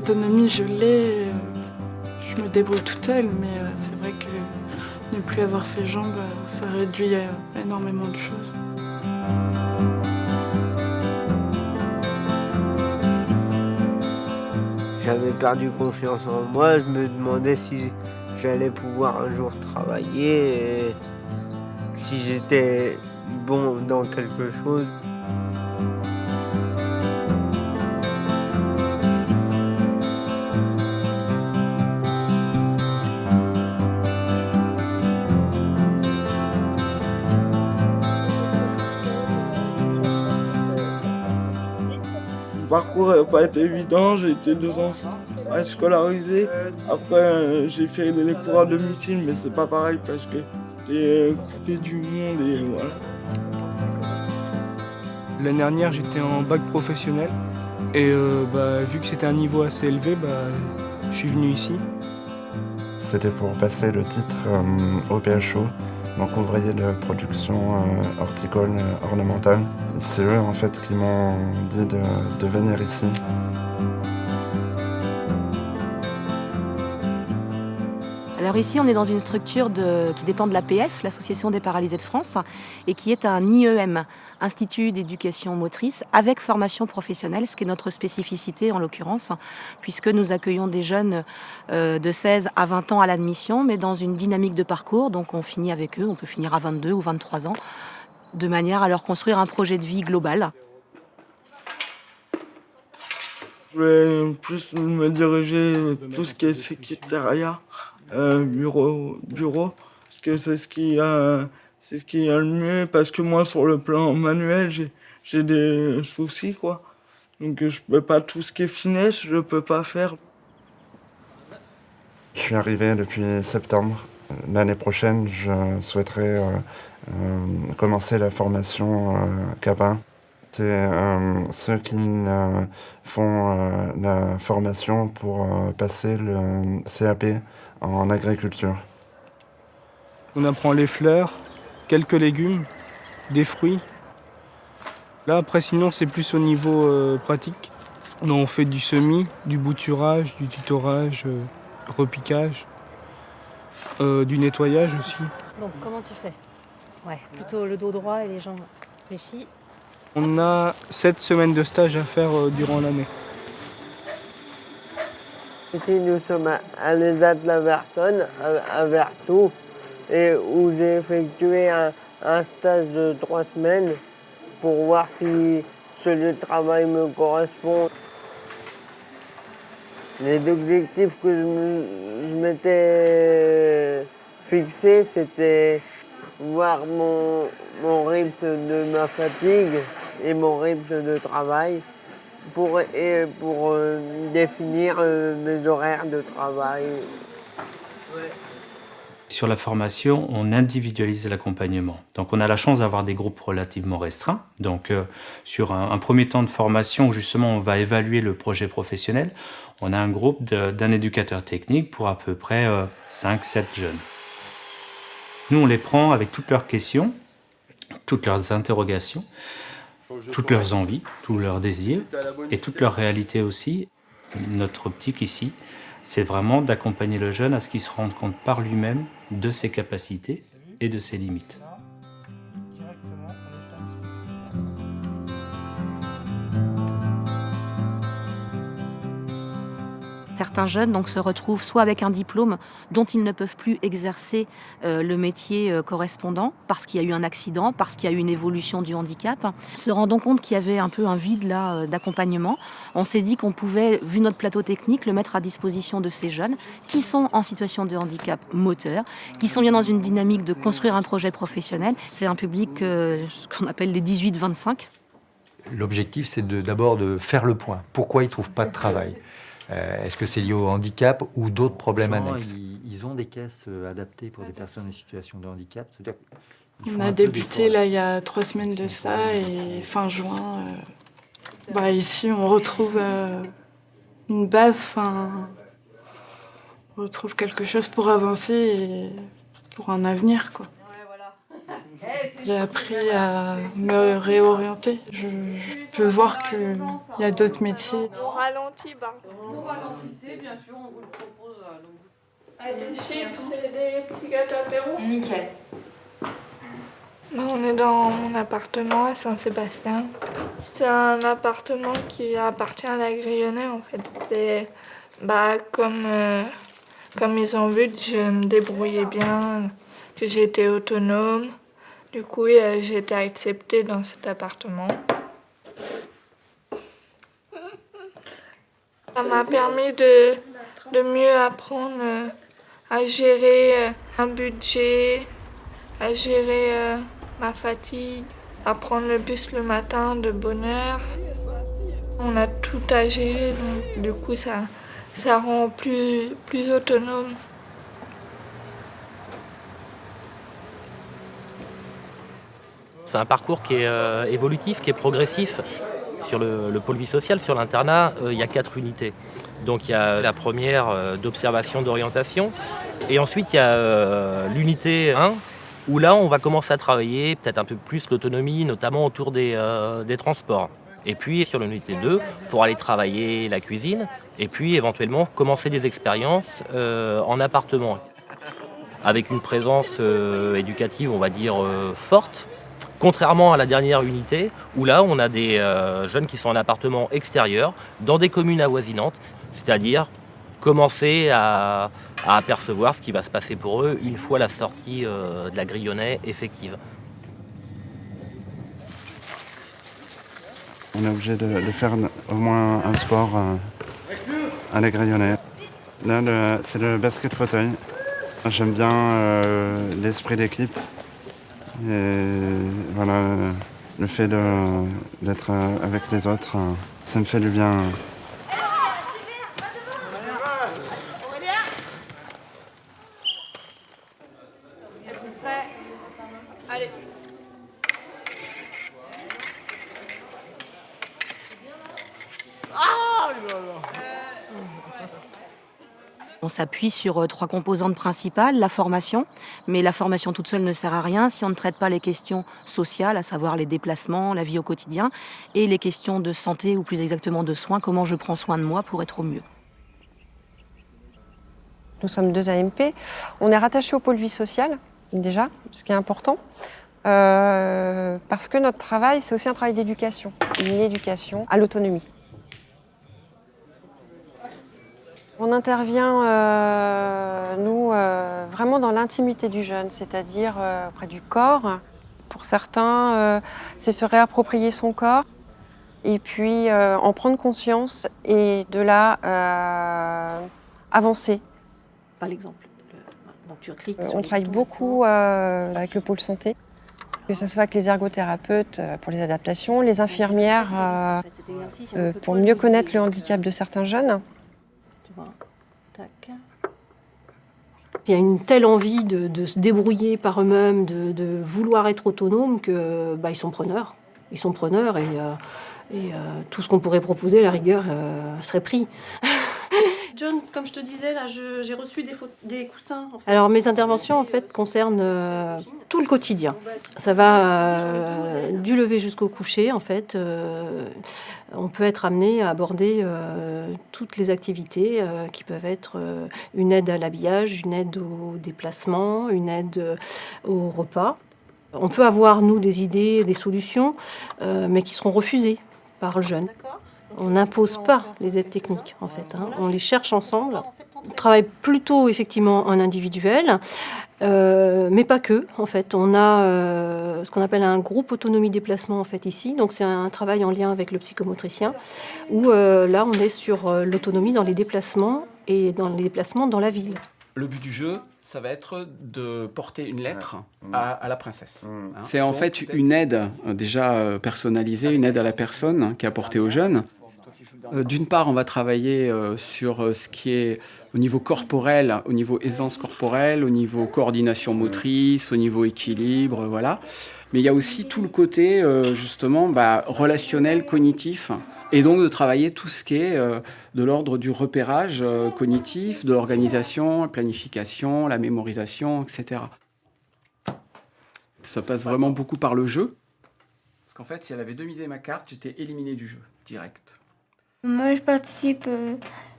L'autonomie, je l'ai. Je me débrouille toute seule, mais c'est vrai que ne plus avoir ses jambes, ça réduit énormément de choses. J'avais perdu confiance en moi, je me demandais si j'allais pouvoir un jour travailler et si j'étais bon dans quelque chose. Le parcours n'a pas été évident, j'ai été 2 ans à être scolarisé. Après, j'ai fait les cours à domicile, mais c'est pas pareil parce que t'es coupé du monde et voilà. L'année dernière, j'étais en bac professionnel et vu que c'était un niveau assez élevé, je suis venu ici. C'était pour passer le titre au PHO, donc ouvrier de production horticole ornementale. C'est eux en fait qui m'ont dit de venir ici. Alors ici, on est dans une structure qui dépend de l'APF, l'Association des paralysés de France, et qui est un IEM, Institut d'éducation motrice, avec formation professionnelle, ce qui est notre spécificité en l'occurrence, puisque nous accueillons des jeunes de 16 à 20 ans à l'admission, mais dans une dynamique de parcours, donc on finit avec eux, on peut finir à 22 ou 23 ans, de manière à leur construire un projet de vie global. Je vais plus me diriger tout ce qui est secrétariat, bureau, parce que c'est ce qui a le mieux, parce que moi sur le plan manuel j'ai des soucis quoi, donc je peux pas tout ce qui est finesse, je peux pas faire. Je suis arrivé depuis septembre. L'année prochaine, je souhaiterais commencer la formation CAPA. C'est ceux qui font la formation pour passer le CAP en agriculture. On apprend les fleurs, quelques légumes, des fruits. Là, après, sinon, c'est plus au niveau pratique. Donc, on fait du semis, du bouturage, du tutorage, repiquage, du nettoyage aussi. Donc, comment tu fais? Ouais, plutôt le dos droit et les jambes fléchies. On a 7 semaines de stage à faire durant l'année. Ici, nous sommes à l'ESAT-Laverton, à Vertou, et où j'ai effectué un stage de 3 semaines pour voir si ce lieu de travail me correspond. Les objectifs que je m'étais fixés, c'était voir mon rythme de ma fatigue et mon rythme de travail pour définir mes horaires de travail. Sur la formation, on individualise l'accompagnement. Donc on a la chance d'avoir des groupes relativement restreints. Donc sur un premier temps de formation où justement on va évaluer le projet professionnel, on a un groupe d'un éducateur technique pour à peu près 5-7 jeunes. Nous, on les prend avec toutes leurs questions, toutes leurs interrogations, toutes leurs envies, tous leurs désirs et toutes leurs réalités aussi. Notre optique ici, c'est vraiment d'accompagner le jeune à ce qu'il se rende compte par lui-même de ses capacités et de ses limites. Certains jeunes donc, se retrouvent soit avec un diplôme dont ils ne peuvent plus exercer le métier correspondant parce qu'il y a eu un accident, parce qu'il y a eu une évolution du handicap. Se rendant compte qu'il y avait un peu un vide là d'accompagnement, on s'est dit qu'on pouvait, vu notre plateau technique, le mettre à disposition de ces jeunes qui sont en situation de handicap moteur, qui sont bien dans une dynamique de construire un projet professionnel. C'est un public qu'on appelle les 18-25. L'objectif, c'est d'abord de faire le point. Pourquoi ils ne trouvent pas de travail ? Est-ce que c'est lié au handicap ou d'autres problèmes annexes? Ils ont des caisses adaptées pour des personnes en situation de handicap. On a débuté là il y a 3 semaines de ça et fin juin, ici on retrouve une base, on retrouve quelque chose pour avancer et pour un avenir quoi. Ouais, voilà. J'ai appris à me réorienter. Je peux voir qu'il y a d'autres métiers. On ralentit, Vous ralentissez, bien sûr, on vous le propose. Des chips et des petits gâteaux apéro. Nickel. On est dans mon appartement à Saint-Sébastien. C'est un appartement qui appartient à la Grillonnais en fait. C'est comme ils ont vu que je me débrouillais bien, que j'étais autonome. Du coup, j'ai été acceptée dans cet appartement. Ça m'a permis de mieux apprendre à gérer un budget, à gérer ma fatigue, à prendre le bus le matin de bonne heure. On a tout à gérer, donc du coup ça rend plus autonome. C'est un parcours qui est évolutif, qui est progressif. Sur le pôle vie sociale, sur l'internat, il y a 4 unités. Donc il y a la première d'observation, d'orientation. Et ensuite, il y a l'unité 1, où là, on va commencer à travailler peut-être un peu plus l'autonomie, notamment autour des transports. Et puis sur l'unité 2, pour aller travailler la cuisine. Et puis éventuellement, commencer des expériences en appartement. Avec une présence éducative, on va dire, forte. Contrairement à la dernière unité, où là, on a des jeunes qui sont en appartement extérieur, dans des communes avoisinantes, c'est-à-dire commencer à apercevoir ce qui va se passer pour eux une fois la sortie de la Grillonnais effective. On est obligé de faire au moins un sport à la Grillonnais. Là, c'est le basket fauteuil. J'aime bien l'esprit d'équipe. Et voilà, le fait d'être avec les autres, ça me fait du bien. Allez. On s'appuie sur 3 composantes principales, la formation, mais la formation toute seule ne sert à rien si on ne traite pas les questions sociales, à savoir les déplacements, la vie au quotidien, et les questions de santé, ou plus exactement de soins, comment je prends soin de moi pour être au mieux. Nous sommes 2 AMP. On est rattachés au pôle vie sociale, déjà, ce qui est important, parce que notre travail, c'est aussi un travail d'éducation, une éducation à l'autonomie. On intervient, nous, vraiment dans l'intimité du jeune, c'est-à-dire auprès du corps. Pour certains, c'est se réapproprier son corps et puis en prendre conscience et de là avancer. Par l'exemple, donc tu cliques on travaille beaucoup avec le pôle santé, que ce soit avec les ergothérapeutes pour les adaptations, les infirmières pour mieux connaître le handicap de certains jeunes. Il y a une telle envie de se débrouiller par eux-mêmes, de vouloir être autonome que ils sont preneurs. Ils sont preneurs et tout ce qu'on pourrait proposer, à la rigueur, serait pris. John, comme je te disais, là, j'ai reçu des coussins. En fait. Alors mes interventions en fait concernent tout le quotidien. Ça va du lever jusqu'au coucher en fait. On peut être amené à aborder toutes les activités qui peuvent être une aide à l'habillage, une aide au déplacement, une aide au repas. On peut avoir nous des idées, des solutions, mais qui seront refusées par le jeune. On n'impose pas les aides techniques, en fait. On les cherche ensemble. On travaille plutôt, effectivement, en individuel, mais pas que, en fait. On a ce qu'on appelle un groupe autonomie déplacement, en fait, ici. Donc, c'est un travail en lien avec le psychomotricien, où là, on est sur l'autonomie dans les déplacements et dans les déplacements dans la ville. Le but du jeu, ça va être de porter une lettre à la princesse. C'est en fait une aide déjà personnalisée, une aide à la personne qui est apportée aux jeunes. D'une part, on va travailler sur ce qui est au niveau corporel, au niveau aisance corporelle, au niveau coordination motrice, au niveau équilibre, voilà. Mais il y a aussi tout le côté, justement, relationnel, cognitif. Et donc de travailler tout ce qui est de l'ordre du repérage cognitif, de l'organisation, la planification, la mémorisation, etc. Ça passe vraiment beaucoup par le jeu. Parce qu'en fait, si elle avait demi-misé ma carte, j'étais éliminé du jeu, direct. Moi, je participe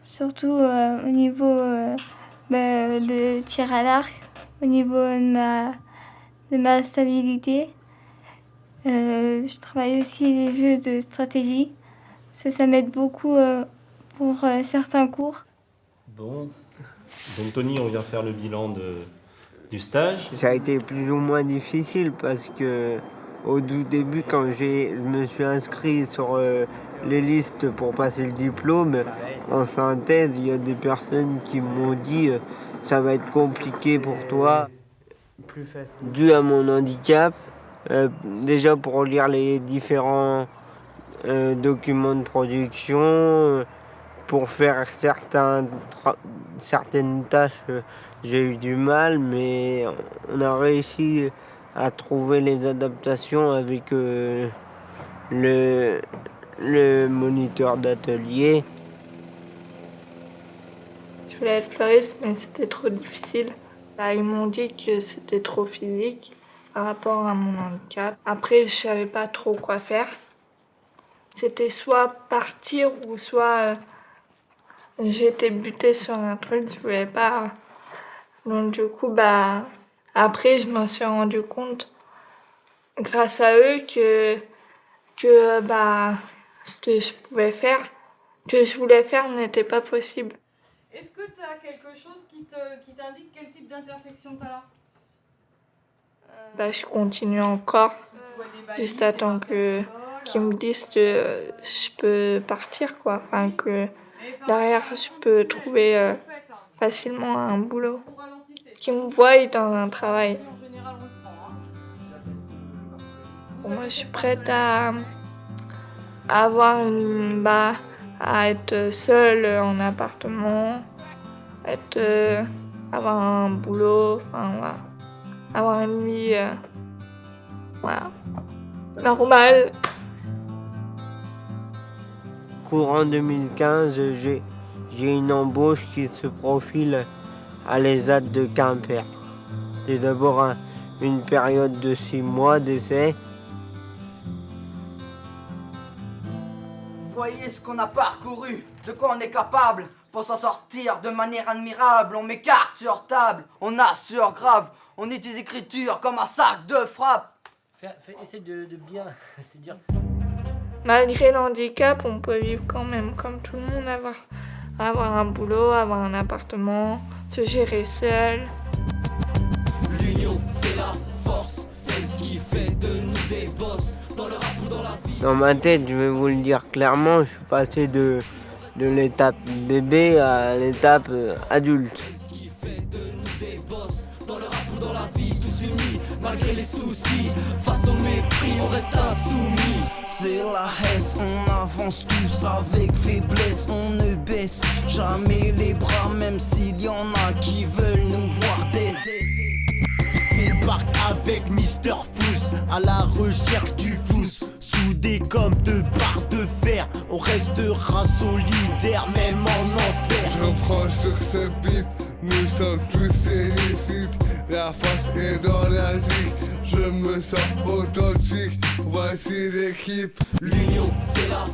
surtout au niveau de tir à l'arc, au niveau de ma stabilité. Je travaille aussi les jeux de stratégie. Ça m'aide beaucoup pour certains cours. Bon, donc Tony, on vient faire le bilan du stage. Ça a été plus ou moins difficile parce que au tout début, quand je me suis inscrit sur les listes pour passer le diplôme, en synthèse, il y a des personnes qui m'ont dit ça va être compliqué pour toi. Dû à mon handicap, déjà pour lire les différents documents de production, pour faire certaines tâches, j'ai eu du mal, mais on a réussi à trouver les adaptations avec le moniteur d'atelier. Je voulais être fleuriste, mais c'était trop difficile. Ils m'ont dit que c'était trop physique par rapport à mon handicap. Après, je savais pas trop quoi faire. C'était soit partir ou soit j'étais butée sur un truc, je voulais pas. Donc du coup, après, je m'en suis rendu compte, grâce à eux, que ce que je pouvais faire, que je voulais faire, n'était pas possible. Est-ce que tu as quelque chose qui t'indique quel type d'intersection tu as là? Je continue encore, juste à temps qu'ils me disent que je peux partir, quoi. Enfin, que derrière, je peux trouver facilement un boulot. Qu'ils me voient dans un travail. Moi, je suis prête à avoir à être seule en appartement, avoir un boulot, avoir une vie normale. Courant 2015, j'ai une embauche qui se profile à l'ESAT de Quimper. J'ai d'abord une période de 6 mois d'essai. Voyez ce qu'on a parcouru, de quoi on est capable pour s'en sortir de manière admirable. On met carte sur table, on assure grave, on utilise l'écriture comme un sac de frappe. Essaye de bien, c'est dire. Malgré l'handicap, on peut vivre quand même comme tout le monde, avoir un boulot, avoir un appartement, se gérer seul. L'union, c'est la force, c'est ce qui fait de nous des boss, dans le rap ou dans la vie. Dans ma tête, je vais vous le dire clairement, je suis passé de l'étape bébé à l'étape adulte. Dans le rap ou dans la vie, tous unis, malgré les soucis, face au mépris, on reste insoumis. C'est la haisse, on avance tous avec faiblesse, on ne baisse jamais les bras, même s'il y en a qui veulent nous voir d'aider. Il part avec Mister Fous, à la recherche du fous, soudés comme deux barres de fer, on restera solidaires même en enfer. Je prends sur ce beat, nous sommes tous illicites, la face est dans la zig, je me sens authentique, voici l'équipe. L'union c'est la